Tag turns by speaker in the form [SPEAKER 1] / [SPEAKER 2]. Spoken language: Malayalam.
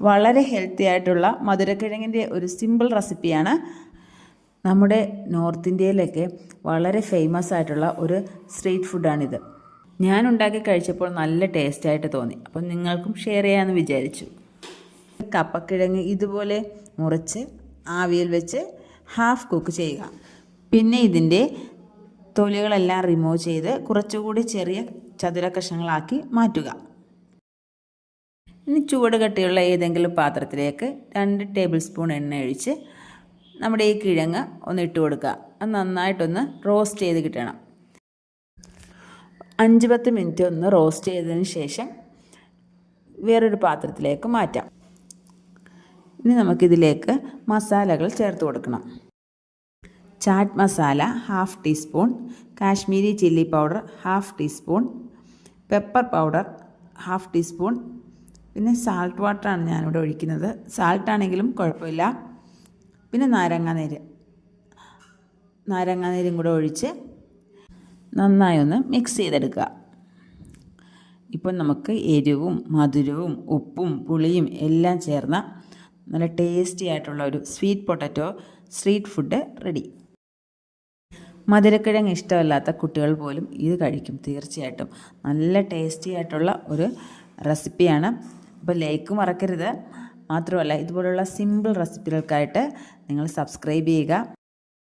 [SPEAKER 1] വളരെ ഹെൽത്തി ആയിട്ടുള്ള മധുരക്കിഴങ്ങിൻ്റെ ഒരു സിമ്പിൾ റെസിപ്പിയാണ്. നമ്മുടെ നോർത്ത് ഇന്ത്യയിലൊക്കെ വളരെ ഫേമസ് ആയിട്ടുള്ള ഒരു സ്ട്രീറ്റ് ഫുഡാണിത്. ഞാൻ ഉണ്ടാക്കി കഴിച്ചപ്പോൾ നല്ല ടേസ്റ്റായിട്ട് തോന്നി. അപ്പം നിങ്ങൾക്കും ഷെയർ ചെയ്യാമെന്ന് വിചാരിച്ചു. കപ്പക്കിഴങ്ങ് ഇതുപോലെ മുറിച്ച് ആവിയിൽ വെച്ച് ഹാഫ് കുക്ക് ചെയ്യുക. പിന്നെ ഇതിൻ്റെ തൊലികളെല്ലാം റിമൂവ് ചെയ്ത് കുറച്ചുകൂടി ചെറിയ ചതുര കഷ്ണങ്ങളാക്കി മാറ്റുക. ഇനി ചൂട് കട്ടിയുള്ള ഏതെങ്കിലും പാത്രത്തിലേക്ക് 2 ടേബിൾ സ്പൂൺ എണ്ണ ഒഴിച്ച് നമ്മുടെ ഈ കിഴങ്ങ് ഒന്ന് ഇട്ട് കൊടുക്കുക. അത് നന്നായിട്ടൊന്ന് റോസ്റ്റ് ചെയ്ത് കിട്ടണം. 5-10 മിനിറ്റ് ഒന്ന് റോസ്റ്റ് ചെയ്തതിന് ശേഷം വേറൊരു പാത്രത്തിലേക്ക് മാറ്റാം. ഇനി നമുക്കിതിലേക്ക് മസാലകൾ ചേർത്ത് കൊടുക്കണം. Chat masala 1/2 teaspoon, Kashmiri chilli powder 1/2 teaspoon, pepper powder 1/2 teaspoon, പിന്നെ സാൾട്ട് വാട്ടറാണ് ഞാനിവിടെ ഒഴിക്കുന്നത്. സാൾട്ടാണെങ്കിലും കുഴപ്പമില്ല. പിന്നെ നാരങ്ങാനീരും കൂടെ ഒഴിച്ച് നന്നായി ഒന്ന് മിക്സ് ചെയ്തെടുക്കുക. ഇപ്പം നമുക്ക് എരിവും മധുരവും ഉപ്പും പുളിയും എല്ലാം ചേർന്ന നല്ല ടേസ്റ്റി ആയിട്ടുള്ള ഒരു sweet potato street food ready. മധുരക്കിഴങ്ങ് ഇഷ്ടമല്ലാത്ത കുട്ടികൾ പോലും ഇത് കഴിക്കും തീർച്ചയായിട്ടും. നല്ല ടേസ്റ്റി ആയിട്ടുള്ള ഒരു റെസിപ്പിയാണ്. അപ്പോൾ ലൈക്ക് മറക്കരുത്. മാത്രമല്ല ഇതുപോലുള്ള സിമ്പിൾ റെസിപ്പികൾക്കായിട്ട് നിങ്ങൾ സബ്സ്ക്രൈബ് ചെയ്യുക.